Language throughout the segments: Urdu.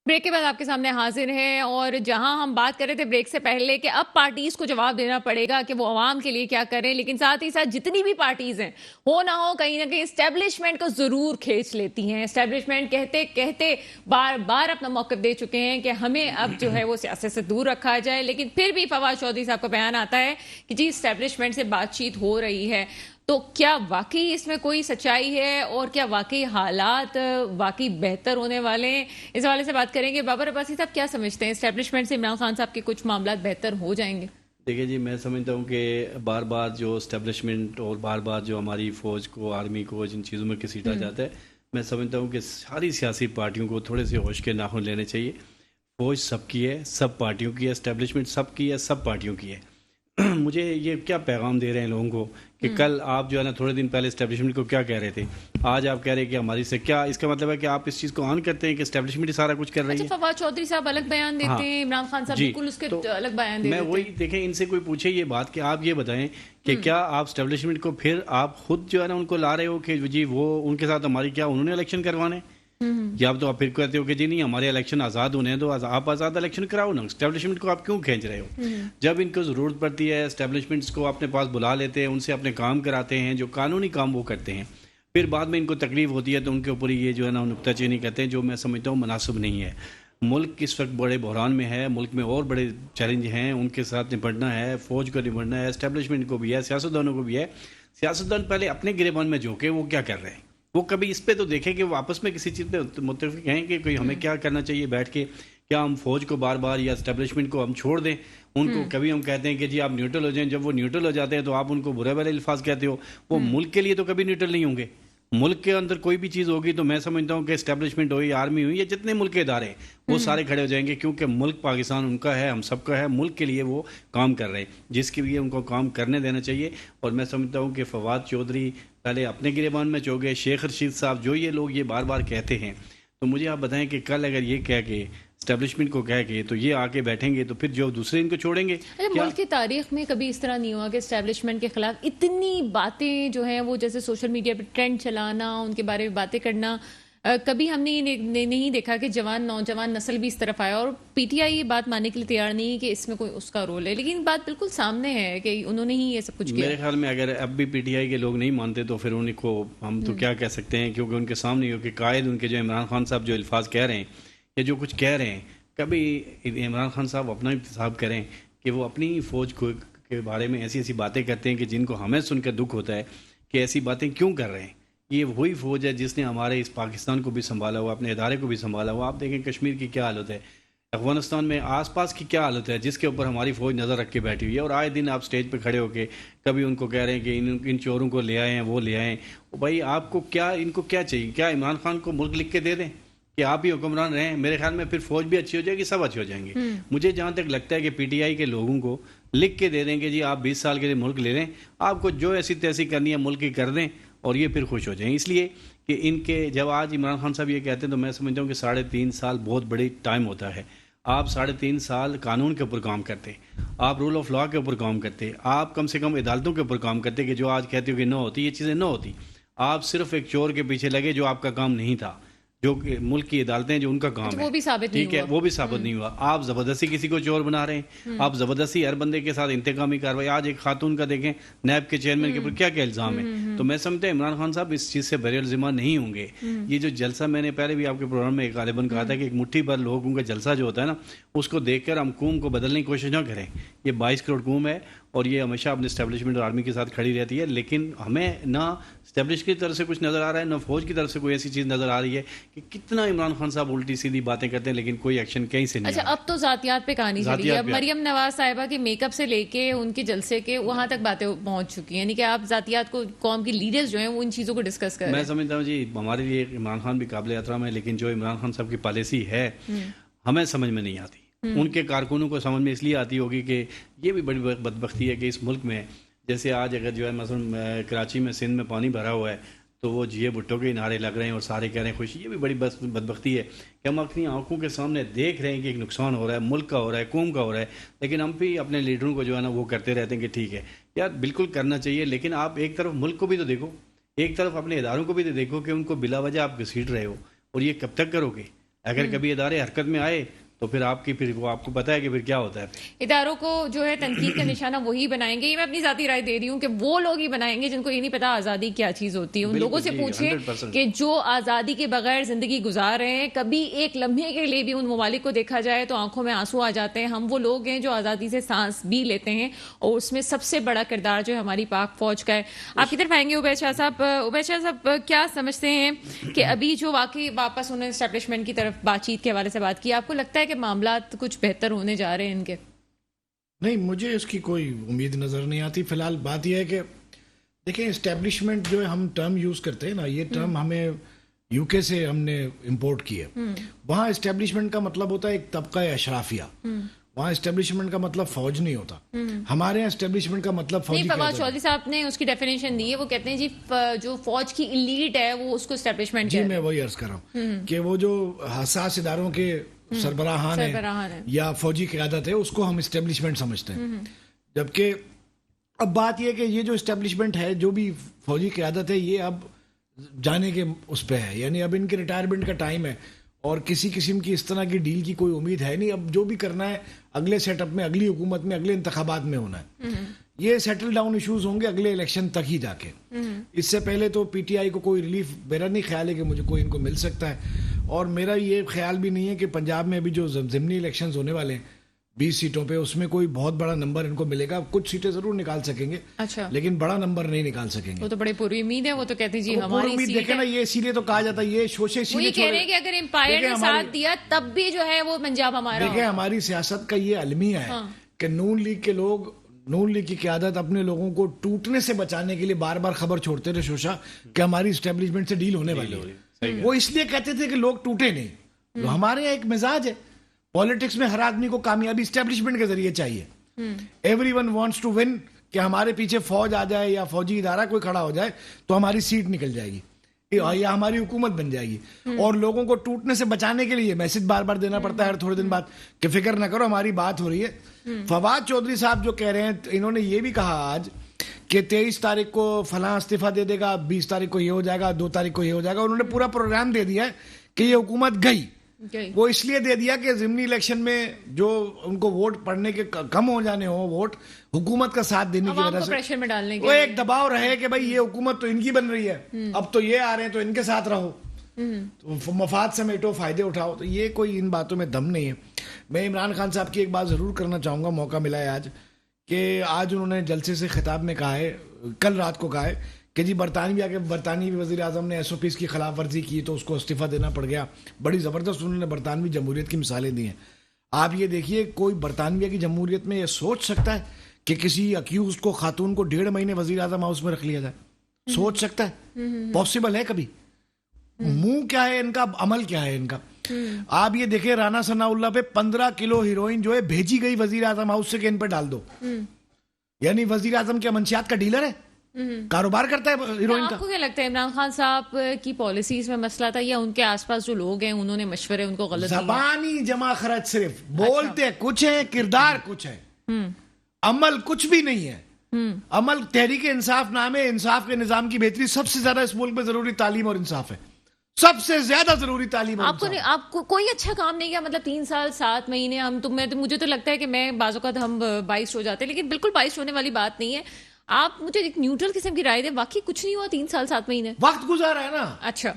بریک کے بعد آپ کے سامنے حاضر ہیں، اور جہاں ہم بات کر رہے تھے بریک سے پہلے کہ اب پارٹیز کو جواب دینا پڑے گا کہ وہ عوام کے لیے کیا کریں، لیکن ساتھ ہی ساتھ جتنی بھی پارٹیز ہیں ہو نہ ہو کہیں نہ کہیں اسٹیبلشمنٹ کو ضرور کھینچ لیتی ہیں. اسٹیبلشمنٹ کہتے کہتے بار بار اپنا موقف دے چکے ہیں کہ ہمیں اب جو ہے وہ سیاست سے دور رکھا جائے، لیکن پھر بھی فواد چودھری صاحب کا بیان آتا ہے کہ جی اسٹیبلشمنٹ سے بات چیت ہو رہی ہے. تو کیا واقعی اس میں کوئی سچائی ہے، اور کیا واقعی حالات واقعی بہتر ہونے والے ہیں؟ اس حوالے سے بات کریں گے. بابر عباسی صاحب کیا سمجھتے ہیں، اسٹیبلشمنٹ سے عمران خان صاحب کے کچھ معاملات بہتر ہو جائیں گے؟ دیکھیے جی، میں سمجھتا ہوں کہ بار بار جو اسٹیبلشمنٹ اور بار بار جو ہماری فوج کو، آرمی کو جن چیزوں میں گھسیٹا جاتا ہے، میں سمجھتا ہوں کہ ساری سیاسی پارٹیوں کو تھوڑے سے ہوش کے ناخن لینے چاہیے. فوج سب کی ہے، سب پارٹیوں کی ہے، اسٹیبلشمنٹ سب کی ہے، سب پارٹیوں کی ہے. مجھے یہ کیا پیغام دے رہے ہیں لوگوں کو کہ کل آپ جو ہے نا تھوڑے دن پہلے اسٹیبلشمنٹ کو کیا کہہ رہے تھے، آج آپ کہہ رہے ہیں کہ ہماری سے کیا، اس کا مطلب ہے کہ آپ اس چیز کو آن کرتے ہیں کہ اسٹیبلشمنٹ ہی سارا کچھ کر رہی اچھا، ہے. فواد چودھری صاحب الگ بیان ہاں دیتے ہیں، عمران خان صاحب جی، بالکل اس کے تو الگ بیان دے میں دیتے وہی ہیں. دیکھیں ان سے کوئی پوچھے یہ بات کہ آپ یہ بتائیں کہ کیا آپ اسٹیبلشمنٹ کو پھر آپ خود جو ہے نا ان کو لا رہے ہو کہ جی وہ ان کے ساتھ ہماری کیا انہوں نے الیکشن کروانے، یا آپ تو آپ پھر کہتے ہو کہ جی نہیں ہمارے الیکشن آزاد ہونے ہیں تو آپ آزاد الیکشن کراؤ نا. اسٹیبلشمنٹ کو آپ کیوں کھینچ رہے ہو؟ جب ان کو ضرورت پڑتی ہے اسٹیبلشمنٹس کو اپنے پاس بلا لیتے ہیں، ان سے اپنے کام کراتے ہیں، جو قانونی کام وہ کرتے ہیں. پھر بعد میں ان کو تکلیف ہوتی ہے تو ان کے اوپر یہ جو ہے نا نکتہ چینی کرتے ہیں، جو میں سمجھتا ہوں مناسب نہیں ہے. ملک اس وقت بڑے بحران میں ہے، ملک میں اور بڑے چیلنج ہیں، ان کے ساتھ نپٹنا ہے، فوج کو نپٹنا ہے، اسٹیبلشمنٹ کو بھی ہے، سیاستدانوں کو بھی ہے. سیاستدان پہلے اپنے گریبان میں جو کہ وہ کیا کر رہے ہیں وہ کبھی اس پہ تو دیکھیں کہ وہ آپس میں کسی چیز پہ متفق ہیں کہ کوئی ہمیں کیا کرنا چاہیے بیٹھ کے. کیا ہم فوج کو بار بار یا اسٹیبلشمنٹ کو ہم چھوڑ دیں ان کو؟ کبھی ہم کہتے ہیں کہ جی آپ نیوٹرل ہو جائیں، جب وہ نیوٹرل ہو جاتے ہیں تو آپ ان کو برے بھلے الفاظ کہتے ہو. وہ ملک کے لیے تو کبھی نیوٹرل نہیں ہوں گے. ملک کے اندر کوئی بھی چیز ہوگی تو میں سمجھتا ہوں کہ اسٹیبلشمنٹ ہوئی، آرمی ہوئی، یا جتنے ملک کے ادارے وہ سارے کھڑے ہو جائیں گے، کیونکہ ملک پاکستان ان کا ہے، ہم سب کا ہے. ملک کے لیے وہ کام کر رہے ہیں جس کے لیے ان کو کام کرنے دینا چاہیے. اور میں سمجھتا ہوں کہ فواد چودھری پہلے اپنے گریبان میں چوگے، شیخ رشید صاحب جو یہ لوگ یہ بار بار کہتے ہیں، تو مجھے آپ بتائیں کہ کل اگر یہ کہہ کے اسٹیبلشمنٹ کو کہہ کے تو یہ آ کے بیٹھیں گے تو پھر جو دوسرے ان کو چھوڑیں گے اچھا، کیا؟ ملک کی تاریخ میں کبھی اس طرح نہیں ہوا کہ اسٹیبلشمنٹ کے خلاف اتنی باتیں جو ہیں وہ جیسے سوشل میڈیا پہ ٹرینڈ چلانا، ان کے بارے میں باتیں کرنا، کبھی ہم نے یہ نہیں دیکھا کہ نوجوان نسل بھی اس طرف آیا. اور پی ٹی آئی یہ بات ماننے کے لیے تیار نہیں کہ اس میں کوئی اس کا رول ہے، لیکن بات بالکل سامنے ہے کہ انہوں نے ہی یہ سب کچھ کیا. میرے خیال میں اگر اب بھی پی ٹی آئی کے لوگ نہیں مانتے تو پھر ان کو ہم تو کیا کہہ سکتے ہیں، کیونکہ ان کے سامنے ہی ہو کہ قائد ان کے جو عمران خان صاحب جو الفاظ کہہ رہے ہیں یا جو کچھ کہہ رہے ہیں، کبھی عمران خان صاحب اپنا انتصاب کریں کہ وہ اپنی فوج کو کے بارے میں ایسی ایسی باتیں کرتے ہیں کہ جن کو ہمیں سن کر دکھ ہوتا ہے کہ ایسی باتیں کیوں کر رہے ہیں. یہ وہی فوج ہے جس نے ہمارے اس پاکستان کو بھی سنبھالا ہوا، اپنے ادارے کو بھی سنبھالا ہوا. آپ دیکھیں کشمیر کی کیا حالت ہے، افغانستان میں آس پاس کی کیا حالت ہے جس کے اوپر ہماری فوج نظر رکھ کے بیٹھی ہوئی ہے. اور آئے دن آپ سٹیج پہ کھڑے ہو کے کبھی ان کو کہہ رہے ہیں کہ ان چوروں کو لے آئے ہیں، وہ لے آئیں. بھائی آپ کو کیا، ان کو کیا چاہیے؟ کیا عمران خان کو ملک لکھ کے دے دیں کہ آپ ہی حکمران رہیں؟ میرے خیال میں پھر فوج بھی اچھی ہو جائے گی، سب اچھے ہو جائیں گے. مجھے جہاں تک لگتا ہے کہ پی ٹی آئی کے لوگوں کو لکھ کے دے دیں کہ جی آپ 20 سال کے لیے ملک لے لیں، آپ کو جو ایسی تیسی کرنی ہے ملک کی کر دیں، اور یہ پھر خوش ہو جائیں. اس لیے کہ ان کے جب آج عمران خان صاحب یہ کہتے ہیں تو میں سمجھتا ہوں کہ 3.5 سال بہت بڑی ٹائم ہوتا ہے. آپ 3.5 سال قانون کے اوپر کام کرتے، آپ رول آف لا کے اوپر کام کرتے، آپ کم سے کم عدالتوں کے اوپر کام کرتے کہ جو آج کہتے ہو کہ نہ ہوتی، یہ چیزیں نہ ہوتی. آپ صرف ایک چور کے پیچھے لگے جو آپ کا کام نہیں تھا، جو کہ ملک کی عدالتیں جو ان کا کام وہ ہے، بھی ثابت نہیں ٹھیک ہے، ہوا. وہ بھی ثابت نہیں ہوا. آپ زبردستی کسی کو چور بنا رہے ہیں، آپ زبردستی ہر بندے کے ساتھ انتقامی کاروائی. آج ایک خاتون کا دیکھیں، نیب کے چیئرمین کے اوپر کیا کیا الزام ہے. تو میں سمجھتا ہوں عمران خان صاحب اس چیز سے بری الذمہ نہیں ہوں گے. یہ جو جلسہ میں نے پہلے بھی آپ کے پروگرام میں غالباً کہا تھا کہ ایک مٹھی بھر لوگوں کا جلسہ جو ہوتا ہے نا، اس کو دیکھ کر ہم قوم کو بدلنے کی کوشش نہ کریں. یہ 22 کروڑ قوم ہے اور یہ ہمیشہ اپنے اسٹیبلشمنٹ اور آرمی کے ساتھ کھڑی رہتی ہے، لیکن ہمیں نہ اسٹیبلش کی طرف سے کچھ نظر آ رہا ہے، نہ فوج کی طرف سے کوئی ایسی چیز نظر آ رہی ہے کہ کتنا عمران خان صاحب الٹی سیدھی باتیں کرتے ہیں لیکن کوئی ایکشن کہیں سے نہیں اچھا، آ رہا. اب تو ذاتیات پہ کہانی چلی ہے. اب مریم نواز صاحبہ کے میک اپ سے لے کے ان کے جلسے کے وہاں تک باتیں پہنچ چکی ہیں، یعنی کہ آپ ذاتیات کو، قوم کی لیڈرز جو ہیں وہ ان چیزوں کو ڈسکس کر رہے میں ہیں. سمجھتا ہوں جی ہمارے لیے عمران خان بھی قابل احترام ہے، لیکن جو عمران خان صاحب کی پالیسی ہے ہمیں سمجھ میں نہیں آتی. ان کے کارکنوں کو سمجھ میں اس لیے آتی ہوگی کہ یہ بھی بڑی بدبختی ہے کہ اس ملک میں جیسے آج اگر جو ہے مثلا کراچی میں سندھ میں پانی بھرا ہوا ہے تو وہ جیے بھٹو کے نعرے لگ رہے ہیں اور سارے کہہ رہے ہیں خوشی. یہ بھی بڑی بدبختی ہے کہ ہم اپنی آنکھوں کے سامنے دیکھ رہے ہیں کہ ایک نقصان ہو رہا ہے، ملک کا ہو رہا ہے، قوم کا ہو رہا ہے، لیکن ہم بھی اپنے لیڈروں کو جو ہے نا وہ کرتے رہتے ہیں کہ ٹھیک ہے یار بالکل کرنا چاہیے، لیکن آپ ایک طرف ملک کو بھی تو دیکھو، ایک طرف اپنے اداروں کو بھی تو دیکھو کہ ان کو بلا وجہ آپ گھسیٹ رہے ہو، اور یہ کب تک کرو گے؟ اگر کبھی ادارے حرکت میں آئے تو پھر آپ کو پتا ہے کہ پھر کیا ہوتا ہے. اداروں کو جو ہے تنقید کا نشانہ وہی بنائیں گے. یہ میں اپنی ذاتی رائے دے رہی ہوں کہ وہ لوگ ہی بنائیں گے جن کو یہ نہیں پتا آزادی کیا چیز ہوتی ہے. ان لوگوں سے پوچھیں کہ جو آزادی کے بغیر زندگی گزار رہے ہیں, کبھی ایک لمحے کے لیے بھی ان ممالک کو دیکھا جائے تو آنکھوں میں آنسو آ جاتے ہیں. ہم وہ لوگ ہیں جو آزادی سے سانس بھی لیتے ہیں, اور اس میں سب سے بڑا کردار جو ہے ہماری پاک فوج کا ہے. آپ کی طرف آئیں گے عبید شاہ صاحب. عبید شاہ صاحب, کیا سمجھتے ہیں کہ ابھی جو واقعی واپس انہوں نے اسٹیبلشمنٹ کی طرف بات چیت کے حوالے سے بات کی, آپ کو لگتا ہے کہ معاملات کچھ بہتر ہونے جا رہے ہیں ان کے؟ نہیں, مجھے اس کی کوئی امید نظر نہیں آتی. فی الحال بات یہ ہے کہ دیکھیں, اسٹیبلشمنٹ جو ہے ہم ٹرم یوز کرتے ہیں نا, یہ ٹرم ہمیں یو کے سے ہم نے امپورٹ کی ہے. وہاں اسٹیبلشمنٹ کا مطلب ہوتا ہے ایک طبقہ اشرافیہ. وہاں اسٹیبلشمنٹ کا مطلب فوج نہیں ہوتا. ہمارے یہاں اسٹیبلشمنٹ کا مطلب فوج. فواد چودھری صاحب نے اس کی ڈیفینیشن دی ہے, وہ کہتے ہیں جی جو فوج کی ایلیٹ ہے وہ اس کو اسٹیبلشمنٹ. جی, میں وہی عرض کر رہا ہوں کہ وہ جو حساس اداروں کے سربراہان ہیں یا فوجی قیادت ہے, اس کو ہم اسٹیبلشمنٹ سمجھتے ہیں. جبکہ اب بات یہ کہ یہ جو اسٹیبلشمنٹ ہے, جو بھی فوجی قیادت ہے, یہ اب جانے کے اس پہ ہے. یعنی اب ان کے ریٹائرمنٹ کا ٹائم ہے اور کسی قسم کی اس طرح کی ڈیل کی کوئی امید ہے نہیں. اب جو بھی کرنا ہے اگلے سیٹ اپ میں, اگلی حکومت میں, اگلے انتخابات میں ہونا ہے. یہ سیٹل ڈاؤن ایشوز ہوں گے اگلے الیکشن تک ہی جا کے. اس سے پہلے تو پی ٹی آئی کو کوئی ریلیف, میرا نہیں خیال ہے کہ مجھے کوئی ان کو مل سکتا ہے. اور میرا یہ خیال بھی نہیں ہے کہ پنجاب میں ابھی جو ضمنی الیکشنز ہونے والے ہیں 20 سیٹوں پہ, اس میں کوئی بہت بڑا نمبر ان کو ملے گا. کچھ سیٹیں ضرور نکال سکیں گے, لیکن بڑا نمبر نہیں نکال سکیں گے. وہ تو بڑے پوری امید ہے, وہ تو کہتے ہیں جی ہماری امید. دیکھیں نا, یہ اسی لیے تو کہا جاتا ہے یہ شوشے وہ یہ کہہ رہے ہیں کہ اگر امپائر نے ساتھ دیا تب بھی جو ہے وہ پنجاب ہمارا. دیکھیں, ہماری سیاست کا یہ المیہ ہے کہ نون لیگ کے لوگ, نون لیگ کی قیادت اپنے لوگوں کو ٹوٹنے سے بچانے کے لیے بار بار خبر چھوڑتے رہے شوشا کہ ہماری اسٹیبلشمنٹ سے ڈیل ہونے والی ہے. وہ اس لیے کہتے تھے کہ لوگ ٹوٹے نہیں. ہمارے یہاں ایک مزاج ہے پالیٹکس میں, ہر آدمی کو کامیابی اسٹیبلشمنٹ کے ذریعے چاہیے. Everyone wants to win, کہ ہمارے پیچھے فوج آ جائے یا فوجی ادارہ کوئی کھڑا ہو جائے تو ہماری سیٹ نکل جائے گی یا ہماری حکومت بن جائے گی. اور لوگوں کو ٹوٹنے سے بچانے کے لیے میسج بار بار دینا پڑتا ہے ہر تھوڑے دن بعد کہ فکر نہ کرو ہماری بات ہو رہی ہے. فواد چودھری صاحب جو کہہ رہے ہیں, انہوں نے یہ بھی کہا آج کہ 23 تاریخ کو فلاں استعفیٰ دے دے گا, 20 تاریخ کو یہ ہو جائے گا, 2 تاریخ کو یہ ہو جائے گا. انہوں نے پورا پروگرام دے دیا ہے کہ یہ حکومت گئی. وہ اس لیے دے دیا کہ ضمنی الیکشن میں جو ان کو ووٹ پڑنے کے کم ہو جانے ہو ووٹ, حکومت کا ساتھ دینے کی وجہ سے پریشر میں ڈالنے کے وہ ایک دباؤ رہے کہ بھائی یہ حکومت تو ان کی بن رہی ہے, اب تو یہ آ رہے ہیں تو ان کے ساتھ رہو, مفاد سمیٹو, فائدے اٹھاؤ. تو یہ کوئی ان باتوں میں دم نہیں ہے. میں عمران خان صاحب کی ایک بات ضرور کرنا چاہوں گا, موقع ملا ہے آج, کہ آج انہوں نے جلسے سے خطاب میں کہا ہے, کل رات کو کہا ہے کہ جی برطانوی وزیر اعظم نے ایس او پیز کی خلاف ورزی کی تو اس کو استعفیٰ دینا پڑ گیا. بڑی زبردست انہوں نے برطانوی جمہوریت کی مثالیں دی ہیں. آپ یہ دیکھیے, کوئی برطانیہ کی جمہوریت میں یہ سوچ سکتا ہے کہ کسی اکیوز کو, خاتون کو 1.5 مہینے وزیر اعظم ہاؤس میں رکھ لیا جائے؟ سوچ سکتا ہے؟ پاسبل ہے کبھی؟ منہ کیا ہے ان کا, عمل کیا ہے ان کا. آپ یہ دیکھیں, رانا ثناء اللہ پہ 15 کلو ہیروئن جو ہے بھیجی گئی وزیر اعظم ہاؤس سے کہ ان پہ ڈال دو. یعنی وزیر اعظم کیا منشیات کا ڈیلر ہے, کاروبار کرتا ہے ہیروئن کا؟ آپ کو کیا لگتا ہے عمران خان صاحب کی پالیسیز میں مسئلہ تھا یا ان کے آس پاس جو لوگ ہیں انہوں نے مشورے ان کو غلط دیے؟ زبانی جمع خرچ, صرف بولتے کچھ ہے, کردار کچھ ہے, عمل کچھ بھی نہیں ہے. عمل تحریک انصاف نام ہے, انصاف کے نظام کی بہتری. سب سے زیادہ اس ملک میں ضروری تعلیم اور انصاف ہے, سب سے زیادہ ضروری تعلیم. آپ کو کوئی اچھا کام نہیں کیا, مطلب 3 سال 7 مہینے مجھے تو لگتا ہے کہ میں بعض اوقات ہم 22 ہو جاتے ہیں, لیکن بالکل 22 ہونے والی بات نہیں ہے. آپ مجھے ایک نیوٹرل قسم کی رائے دیں, واقعی کچھ نہیں ہوا 3 سال 7 مہینے؟ وقت گزارا ہے نا. اچھا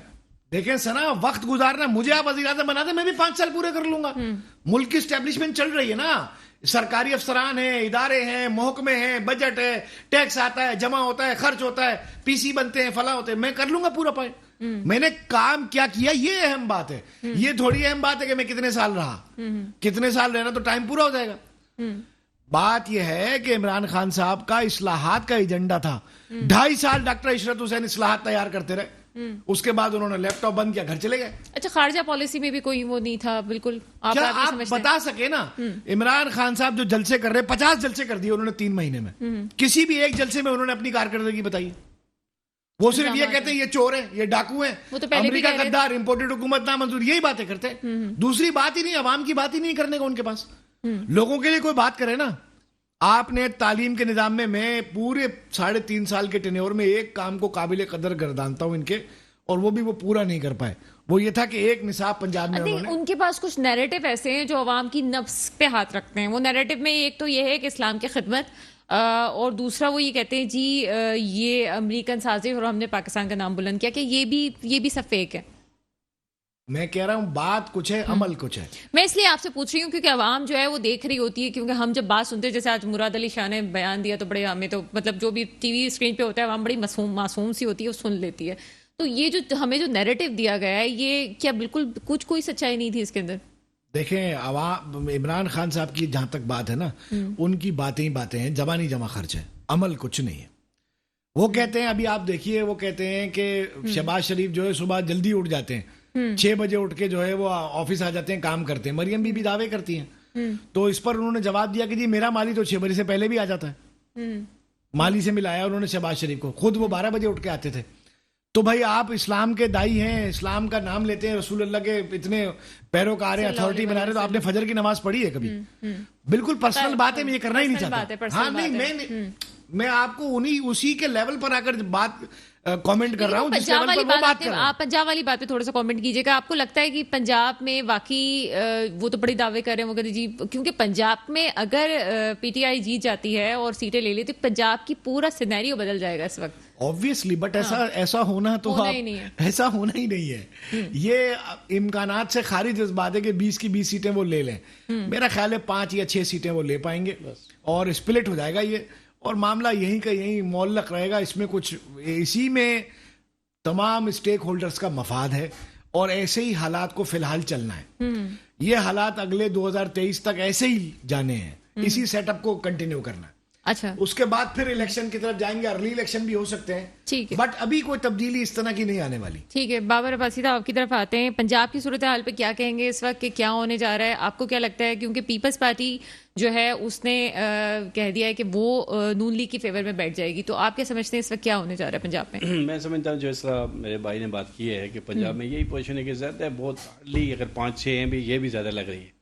دیکھیں سنا, وقت گزارنا. مجھے آپ وزیر اعظم بنا دیں, میں بھی 5 سال پورے کر لوں گا. ملک کی اسٹیبلشمنٹ چل رہی ہے نا, سرکاری افسران ہیں, ادارے ہیں, محکمے ہیں, بجٹ ہے, ٹیکس آتا ہے, جمع ہوتا ہے, خرچ ہوتا ہے, پی سی بنتے ہیں, فلاں ہوتے ہیں, میں کر لوں گا پورا پوائنٹ. میں نے کام کیا کیا, یہ اہم بات ہے. یہ تھوڑی اہم بات ہے کہ میں کتنے سال رہا, کتنے سال رہنا تو ٹائم پورا ہو جائے گا. بات یہ ہے کہ عمران خان صاحب کا اصلاحات کا ایجنڈا تھا. 2.5 سال ڈاکٹر عشرت حسین اصلاحات تیار کرتے رہے, اس کے بعد انہوں نے لیپ ٹاپ بند کیا, گھر چلے گئے. اچھا, خارجہ پالیسی میں بھی کوئی وہ نہیں تھا بالکل؟ کیا آپ بتا سکے نا, عمران خان صاحب جو جلسے کر رہے, 50 جلسے کر دیے انہوں نے 3 مہینے میں. کسی بھی ایک جلسے میں انہوں نے اپنی کارکردگی بتائی؟ وہ صرف یہ کہتے ہیں یہ چور ہیں, یہ ڈاکو ہیں, امریکہ غدار, امپورٹڈ حکومت نامنظور, یہی باتیں کرتے ہیں. دوسری بات ہی نہیں, عوام کی بات ہی نہیں کرنے کو ان کے پاس. لوگوں کے لیے کوئی بات کرے نا. آپ نے تعلیم کے نظام میں پورے 3.5 سال کے ٹینیور میں ایک کام کو قابل قدر گردانتا ہوں ان کے, اور وہ بھی وہ پورا نہیں کر پائے. وہ یہ تھا کہ ایک نصاب پنجاب میں انہوں نے ان کے پاس کچھ نیریٹو ایسے ہیں جو عوام کی نفس پہ ہاتھ رکھتے ہیں. وہ نیریٹو میں ایک تو یہ ہے کہ اسلام کی خدمت, اور دوسرا وہ یہ کہتے ہیں جی یہ امریکن سازش اور ہم نے پاکستان کا نام بلند کیا, کہ یہ بھی سب فیک ہے. میں کہہ رہا ہوں بات کچھ ہے, عمل کچھ ہے. میں اس لیے آپ سے پوچھ رہی ہوں کیونکہ عوام جو ہے وہ دیکھ رہی ہوتی ہے, کیونکہ ہم جب بات سنتے ہیں, جیسے آج مراد علی شاہ نے بیان دیا, تو بڑے ہمیں تو مطلب جو بھی ٹی وی اسکرین پہ ہوتا ہے عوام بڑی معصوم سی ہوتی ہے, وہ سن لیتی ہے. تو یہ جو ہمیں جو نیریٹو دیا گیا ہے, یہ کیا بالکل کچھ کوئی سچائی نہیں تھی اس کے اندر؟ دیکھیں عوام, عمران خان صاحب کی جہاں تک بات ہے نا, ان کی باتیں ہیں, زبانی جمع خرچ ہے, عمل کچھ نہیں ہے. وہ کہتے ہیں, ابھی آپ دیکھیے, وہ کہتے ہیں کہ شہباز شریف جو ہے صبح جلدی اٹھ جاتے ہیں, 6 بجے اٹھ کے جو ہے وہ آفس آ جاتے ہیں, کام کرتے ہیں. مریم بھی دعوے کرتی ہیں. تو اس پر انہوں نے جواب دیا کہ جی میرا مالی تو 6 بجے سے پہلے بھی آ جاتا ہے. مالی سے ملایا انہوں نے شہباز شریف کو, خود وہ 12 بجے اٹھ کے آتے تھے. تو بھائی آپ اسلام کے دائی ہیں, اسلام کا نام لیتے ہیں, رسول اللہ کے اتنے پیروکار ہیں, اتھارٹی بنا رہے, تو آپ نے فجر کی نماز پڑھی ہے کبھی؟ بالکل پرسنل بات ہے, میں یہ کرنا ہی نہیں چاہتا. ہاں نہیں, میں آپ کو اسی کے لیول پر آ کر بات کامنٹ کر رہا ہوں, جس لیول پر وہ بات کر رہا ہوں. آپ پنجاب والی بات پہ تھوڑا سا کامنٹ کیجیے گا. آپ کو لگتا ہے کہ پنجاب میں واقعی وہ تو بڑے دعوے کر رہے ہیں, وہ کہتے جی, کیونکہ پنجاب میں اگر پی ٹی آئی جیت جاتی ہے اور سیٹیں لے لی تو پنجاب کی پورا سینیریو بدل جائے گا اس وقت. Obviously, بٹ ایسا ہونا تو ایسا ہونا ہی نہیں ہے. یہ امکانات سے خارج اس بات ہے کہ 20 کی 20 سیٹیں وہ لے لیں. میرا خیال ہے 5 یا 6 سیٹیں وہ لے پائیں گے, اور اسپلٹ ہو جائے گا یہ, اور معاملہ یہیں کا یہیں معلق رہے گا. اس میں کچھ, اسی میں تمام اسٹیک ہولڈرز کا مفاد ہے, اور ایسے ہی حالات کو فی الحال چلنا ہے. یہ حالات اگلے 2023 تک ایسے ہی جانے ہیں, اسی سیٹ اپ کو کنٹینیو کرنا ہے. اچھا, اس کے بعد پھر الیکشن کی طرف جائیں گے, ارلی الیکشن بھی ہو سکتے ہیں, ٹھیک ہے, بٹ ابھی کوئی تبدیلی اس طرح کی نہیں آنے والی. ٹھیک ہے. بابر عباسی صاحب آپ کی طرف آتے ہیں, پنجاب کی صورتحال پہ کیا کہیں گے اس وقت, کہ کیا ہونے جا رہا ہے؟ آپ کو کیا لگتا ہے, کیونکہ پیپلز پارٹی جو ہے اس نے کہہ دیا ہے کہ وہ نون لیگ کی فیور میں بیٹھ جائے گی, تو آپ کیا سمجھتے ہیں اس وقت کیا ہونے جا رہا ہے پنجاب میں؟ میں سمجھتا ہوں جو اس طرح میرے بھائی نے بات کی ہے کہ پنجاب میں یہی پوزیشن ہے کہ زیادہ بہت ہارڈلی, اگر 5-6 ہیں بھی, یہ بھی زیادہ لگ رہی ہے.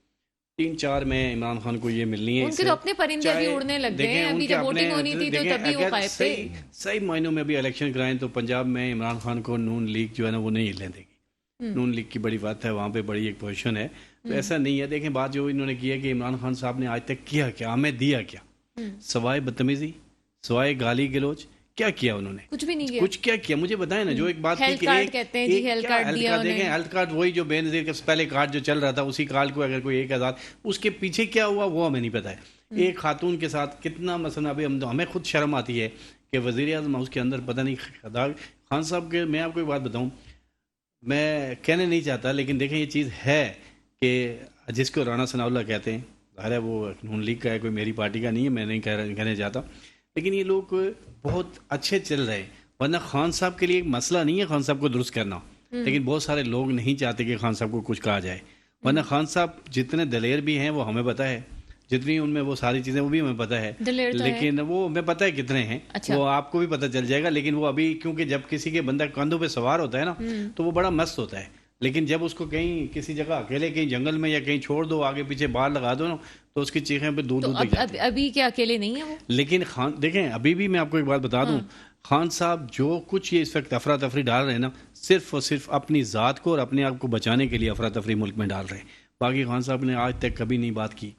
3-4 میں عمران خان کو یہ ملنی ہے. ان کے تو اپنے پرندے بھی اڑنے لگ گئے ہیں. ابھی جب ووٹنگ ہونی تھی تو تبھی وہ غائب تھے. صحیح معنوں میں ابھی الیکشن کرائیں تو پنجاب میں عمران خان کو نون لیگ جو ہے نا وہ نہیں ہلنے دے گی. نون لیگ کی بڑی بات ہے, وہاں پہ بڑی ایک پوزیشن ہے. تو ایسا نہیں ہے. دیکھیں بات جو انہوں نے کی ہے کہ عمران خان صاحب نے آج تک کیا کیا, ہمیں دیا کیا, سوائے بدتمیزی, سوائے گالی گلوچ, کیا کیا انہوں نے؟ کچھ بھی نہیں کیا. کچھ کیا کیا مجھے بتائیں نا. جو ایک بات ہیلتھ کارڈ کہتے ہیں جی, ہیلتھ کارڈ دیا انہوں نے. دیکھیں ہیلتھ کارڈ وہی جو بے نظیر کا پہلے کارڈ جو چل رہا تھا, اسی کارڈ کو اگر کوئی 1000, اس کے پیچھے کیا ہوا وہ ہمیں نہیں پتا ہے. ایک خاتون کے ساتھ کتنا مثلا, ابھی ہمیں خود شرم آتی ہے کہ وزیر اعظم اس کے اندر پتہ نہیں خان صاحب کے. میں آپ کو ایک بات بتاؤں, میں کہنے نہیں چاہتا, لیکن دیکھیں یہ چیز ہے کہ جس کو رانا ثناء اللہ کہتے ہیں, ظاہر ہے وہ نون لیگ کا ہے, کوئی میری پارٹی کا نہیں ہے, میں نہیں کہنے چاہتا, لیکن یہ لوگ بہت اچھے چل رہے ہیں. ورنہ خان صاحب کے لیے ایک مسئلہ نہیں ہے خان صاحب کو درست کرنا, لیکن بہت سارے لوگ نہیں چاہتے کہ خان صاحب کو کچھ کہا جائے. ورنہ خان صاحب جتنے دلیر بھی ہیں وہ ہمیں پتہ ہے, جتنی ان میں وہ ساری چیزیں وہ بھی ہمیں پتہ ہے, لیکن وہ ہمیں پتہ ہے کتنے ہیں, وہ آپ کو بھی پتہ چل جائے گا. لیکن وہ ابھی کیونکہ جب کسی کے بندہ کندھوں پہ سوار ہوتا ہے نا تو وہ بڑا مست ہوتا ہے, لیکن جب اس کو کہیں کسی جگہ اکیلے کہیں جنگل میں یا کہیں چھوڑ دو, آگے پیچھے باہر لگا دو نا, تو اس کی چیخیں پہ دور دور تک جاتی ہیں. ابھی کیا اکیلے نہیں ہیں وہ؟ لیکن خان دیکھیں ابھی بھی میں آپ کو ایک بات بتا دوں, خان صاحب جو کچھ یہ اس وقت افراتفری ڈال رہے ہیں نا, صرف اور صرف اپنی ذات کو اور اپنے آپ کو بچانے کے لیے افراتفری ملک میں ڈال رہے ہیں. باقی خان صاحب نے آج تک کبھی نہیں بات کی,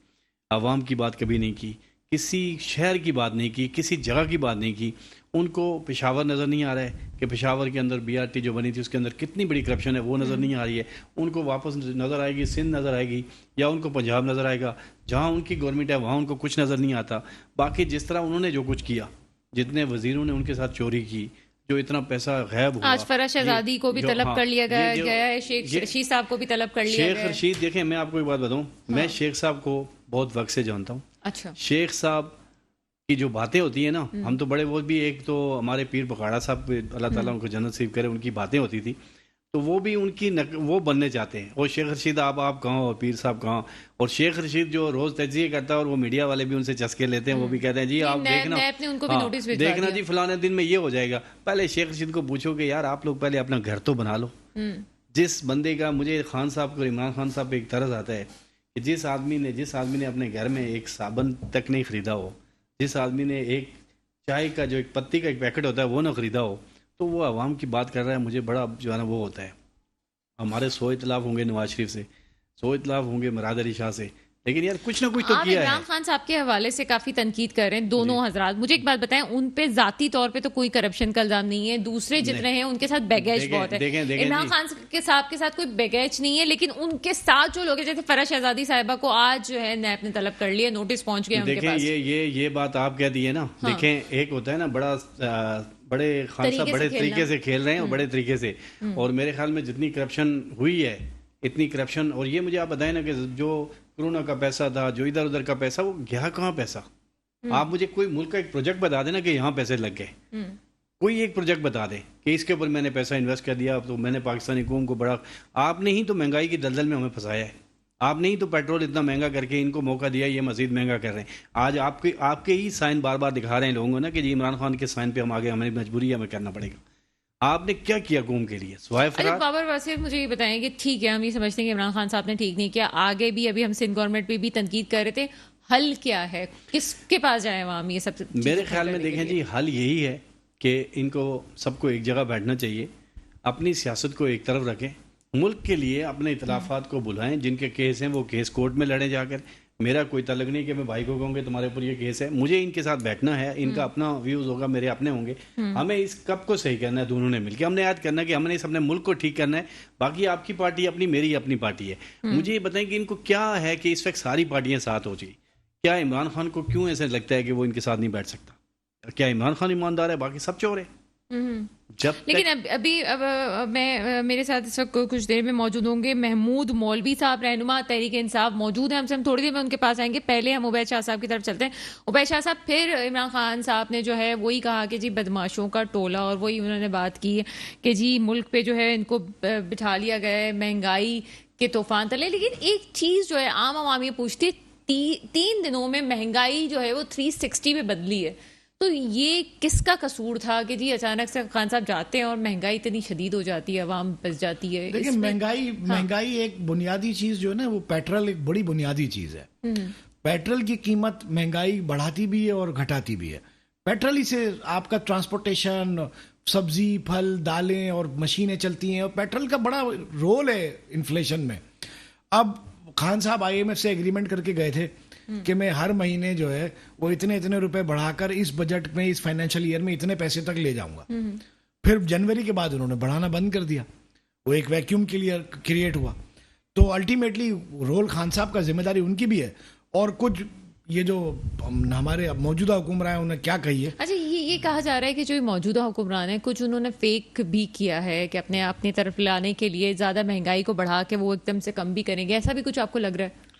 عوام کی بات کبھی نہیں کی, کسی شہر کی بات نہیں کی, کسی جگہ کی بات نہیں کی. ان کو پشاور نظر نہیں آ رہا ہے کہ پشاور کے اندر بی آر ٹی جو بنی تھی اس کے اندر کتنی بڑی کرپشن ہے, وہ نظر نہیں آ رہی ہے. ان کو واپس نظر آئے گی سندھ نظر آئے گی, یا ان کو پنجاب نظر آئے گا, جہاں ان کی گورنمنٹ ہے وہاں ان کو کچھ نظر نہیں آتا. باقی جس طرح انہوں نے جو کچھ کیا, جتنے وزیروں نے ان کے ساتھ چوری کی, جو اتنا پیسہ غائب ہوا, آج فرح شہزادی کو بھی طلب کر لیا گیا ہے, شیخ رشید صاحب کو بھی طلب کر لیا گیا ہے. شیخ رشید دیکھیں میں آپ کو ایک بات بتاؤں, میں شیخ صاحب کو بہت وقت سے جانتا ہوں. اچھا, شیخ صاحب کی جو باتیں ہوتی ہیں نا, ہم تو بڑے, وہ بھی ایک تو ہمارے پیر پکاڑا صاحب اللہ تعالیٰ ان کو جنت نصیب کرے, ان کی باتیں ہوتی تھی, تو وہ بھی ان کی وہ بننے چاہتے ہیں. اور شیخ رشید آپ کہاں, اور پیر صاحب کہاں. اور شیخ رشید جو روز تجزیہ کرتا ہے, اور وہ میڈیا والے بھی ان سے چسکے لیتے ہیں, وہ بھی کہتے ہیں جی آپ دیکھنا جی فلانے دن میں یہ ہو جائے گا. پہلے شیخ رشید کو پوچھو کہ یار آپ لوگ پہلے اپنا گھر تو بنا لو. جس بندے کا, مجھے خان صاحب کو, عمران خان صاحب پہ ایک طرز آتا ہے کہ جس آدمی نے اپنے گھر میں ایک صابن تک نہیں خریدا ہو, جس آدمی نے ایک چائے کا جو ایک پتی کا ایک پیکٹ ہوتا ہے وہ نہ خریدا ہو, تو وہ عوام کی بات کر رہا ہے. مجھے بڑا جو ہے نا وہ ہوتا ہے, ہمارے 100 اطلاف ہوں گے نواز شریف سے، 100 اطلاف ہوں گے مراد علی شاہ سے، لیکن یار کچھ نہ کچھ تو آپ کیا ہے. عمران خان صاحب کے حوالے سے کافی تنقید کر رہے ہیں دونوں حضرات. مجھے ایک بات بتائیں، ان پہ ذاتی طور پہ تو کوئی کرپشن کا الزام نہیں ہے، دوسرے جتنے ہیں ان کے ساتھ بیگیج بہت ہے. عمران خان کے ساتھ کوئی بیگیج نہیں ہے، لیکن ان کے ساتھ جو لوگ ہیں جیسے فرح شہزادی صاحبہ کو آج جو ہے نیب نے طلب کر لیا، نوٹس پہنچ گیا ان کے پاس. دیکھیں یہ بات آپ کہہ دی ہے نا. دیکھیں ایک ہوتا ہے نا بڑے خان صاحب بڑے طریقے سے کھیل رہے ہیں اور بڑے طریقے سے، اور میرے خیال میں جتنی کرپشن ہوئی ہے اتنی کرپشن. اور یہ مجھے آپ بتائیں نا کہ جو کرونا کا پیسہ تھا، جو ادھر ادھر کا پیسہ، وہ گیا کہاں پیسہ؟ آپ مجھے کوئی ملک کا ایک پروجیکٹ بتا دینا کہ یہاں پیسے لگ گئے، کوئی ایک پروجیکٹ بتا دیں کہ اس کے اوپر میں نے پیسہ انویسٹ کر دیا تو میں نے پاکستانی قوم کو بڑا. آپ نے ہی تو مہنگائی کی دلدل میں ہمیں پھنسایا ہے، آپ نے ہی تو پیٹرول اتنا مہنگا کر کے ان کو موقع دیا، یہ مزید مہنگا کر رہے ہیں. آج آپ کے ہی سائن بار بار دکھا رہے ہیں لوگوں کو نا کہ جی عمران خان کے سائن پہ ہم آگے، ہماری مجبوری ہے، ہمیں کرنا پڑے گا. آپ نے کیا کیا قوم کے لیے سوائے فرار؟ بابر واسف مجھے یہ بتائیں کہ ٹھیک ہے ہم یہ سمجھتے ہیں کہ عمران خان صاحب نے ٹھیک نہیں کیا، آگے بھی ابھی ہم سندھ گورنمنٹ پہ بھی تنقید کر رہے تھے، حل کیا ہے؟ کس کے پاس جائیں عوام یہ سب؟ میرے خیال میں دیکھیں جی حل یہی ہے کہ ان کو سب کو ایک جگہ بیٹھنا چاہیے، اپنی سیاست کو ایک طرف رکھیں، ملک کے لیے اپنے اختلافات کو بلائیں، جن کے کیس ہیں وہ کیس کورٹ میں لڑیں جا کر. میرا کوئی تعلق نہیں کہ میں بھائی کو کہوں گے تمہارے اوپر یہ کیس ہے، مجھے ان کے ساتھ بیٹھنا ہے، ان کا اپنا ویوز ہوگا، میرے اپنے ہوں گے. ہمیں اس کب کو صحیح کرنا ہے دونوں نے مل کے، ہم نے یاد کرنا ہے کہ ہم نے اس اپنے ملک کو ٹھیک کرنا ہے. باقی آپ کی پارٹی اپنی، میری اپنی پارٹی ہے. مجھے یہ بتائیں کہ ان کو کیا ہے کہ اس وقت ساری پارٹیاں ساتھ ہو چکی، کیا عمران خان کو کیوں ایسے لگتا ہے کہ وہ ان کے ساتھ نہیں بیٹھ سکتا؟ کیا عمران خان ایماندار ہے، باقی سب چور ہیں؟ لیکن اب میں میرے ساتھ اس وقت کچھ دیر میں موجود ہوں گے محمود مولوی صاحب، رہنما تحریک انصاف موجود ہیں ہم سے. ہم تھوڑی دیر میں ان کے پاس آئیں گے. پہلے ہم عبید شاہ صاحب کی طرف چلتے ہیں. عبید شاہ صاحب، پھر عمران خان صاحب نے جو ہے وہی کہا کہ جی بدماشوں کا ٹولہ، اور وہی انہوں نے بات کی کہ جی ملک پہ جو ہے ان کو بٹھا لیا گیا ہے مہنگائی کے طوفان تلے. لیکن ایک چیز جو ہے عام عوام یہ پوچھتی ہے، 3 دنوں میں مہنگائی جو ہے وہ 360 میں بدلی ہے. تو یہ کس کا قصور تھا کہ جی اچانک سے خان صاحب جاتے ہیں اور مہنگائی اتنی شدید ہو جاتی ہے، عوام پس جاتی ہے؟ دیکھیں مہنگائی ایک بنیادی چیز جو ہے نا، وہ پیٹرول ایک بڑی بنیادی چیز ہے. پیٹرول کی قیمت مہنگائی بڑھاتی بھی ہے اور گھٹاتی بھی ہے. پیٹرول ہی سے آپ کا ٹرانسپورٹیشن، سبزی، پھل، دالیں اور مشینیں چلتی ہیں، اور پیٹرول کا بڑا رول ہے انفلیشن میں. اب خان صاحب IMF سے ایگریمنٹ کر کے گئے تھے کہ میں ہر مہینے جو ہے وہ اتنے روپے بڑھا کر اس بجٹ میں، اس فائنینشیل ایئر میں اتنے پیسے تک لے جاؤں گا. پھر جنوری کے بعد انہوں نے بڑھانا بند کر دیا، وہ ایک ویکیوم کریٹ ہوا. تو الٹیمیٹلی رول خان صاحب کا، ذمہ داری ان کی بھی ہے. اور کچھ یہ جو ہمارے موجودہ حکمران ہیں انہیں کیا کہیے. اچھا، یہ کہا جا رہا ہے کہ جو موجودہ حکمران ہیں کچھ انہوں نے فیک بھی کیا ہے کہ اپنی طرف لانے کے لیے زیادہ مہنگائی کو بڑھا کے وہ ایک دم سے کم بھی کریں گے، ایسا بھی کچھ آپ کو لگ رہا ہے؟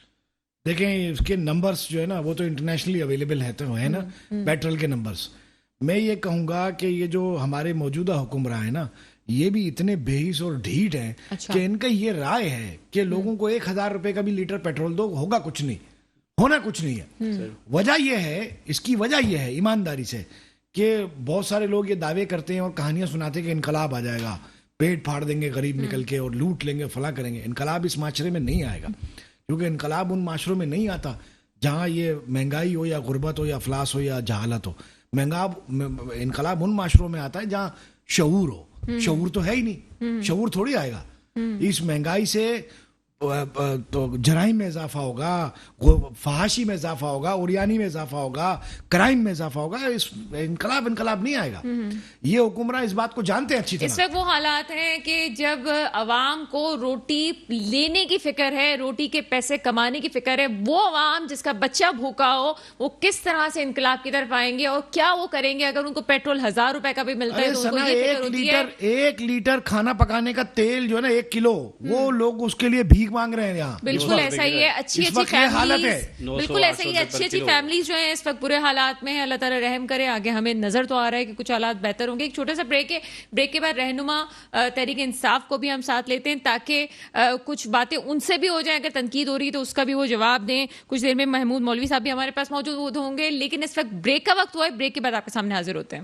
دیکھیں اس کے نمبرز جو ہے نا وہ تو انٹرنیشنلی اویلیبل ہے نا، پیٹرول کے نمبرز. میں یہ کہوں گا کہ یہ جو ہمارے موجودہ حکمراں ہیں نا، یہ بھی اتنے بےحیس اور ڈھیٹ ہیں کہ ان کا یہ رائے ہے کہ لوگوں کو 1000 روپے کا بھی لیٹر پیٹرول دو، ہوگا کچھ نہیں، ہونا کچھ نہیں ہے. وجہ یہ ہے، اس کی وجہ یہ ہے ایمانداری سے کہ بہت سارے لوگ یہ دعوے کرتے ہیں اور کہانیاں سناتے ہیں کہ انقلاب آ جائے گا، پیٹ پھاڑ دیں گے غریب نکل کے اور لوٹ لیں گے، فلاں کریں گے. انقلاب اس معاشرے میں نہیں آئے گا، کیونکہ انقلاب ان معاشروں میں نہیں آتا جہاں یہ مہنگائی ہو یا غربت ہو یا افلاس ہو یا جہالت ہو. انقلاب ان معاشروں میں آتا ہے جہاں شعور ہو. شعور تو ہے ہی نہیں، شعور تھوڑی آئے گا. اس مہنگائی سے تو جرائم میں اضافہ ہوگا، فحاشی میں اضافہ ہوگا، اوریانی میں اضافہ ہوگا، کرائم میں اضافہ ہوگا. اس انقلاب نہیں آئے گا. یہ حکمراں اس بات کو جانتے ہیں اچھی طرح. اس وقت وہ حالات ہیں کہ جب عوام کو روٹی لینے کی فکر ہے، روٹی کے پیسے کمانے کی فکر ہے، وہ عوام جس کا بچہ بھوکا ہو وہ کس طرح سے انقلاب کی طرف آئیں گے اور کیا وہ کریں گے اگر ان کو پیٹرول 1000 روپے کا بھی ملتا ہے تو ان کو یہ فکر ہوتی ہے. 1 لیٹر کھانا پکانے کا تیل جو ہے نا 1 کلو، وہ لوگ اس کے لیے بھیک مانگ رہے ہیں یہاں. بالکل ایسا ہی ہے. اچھی فیملیز، بالکل ایسا ہی ہے، اچھی فیملیز جو ہیں اس وقت برے حالات میں ہیں. اللہ تعالیٰ رحم کرے. آگے ہمیں نظر تو آ رہا ہے کہ کچھ حالات بہتر ہوں گے. ایک چھوٹا سا بریک ہے، بریک کے بعد رہنما تحریک انصاف کو بھی ہم ساتھ لیتے ہیں تاکہ کچھ باتیں ان سے بھی ہو جائیں، اگر تنقید ہو رہی ہے تو اس کا بھی وہ جواب دیں. کچھ دیر میں محمود مولوی صاحب بھی ہمارے پاس موجود ہوں گے، لیکن اس وقت بریک کا وقت ہوا ہے. بریک کے بعد آپ کے سامنے حاضر ہوتے ہیں.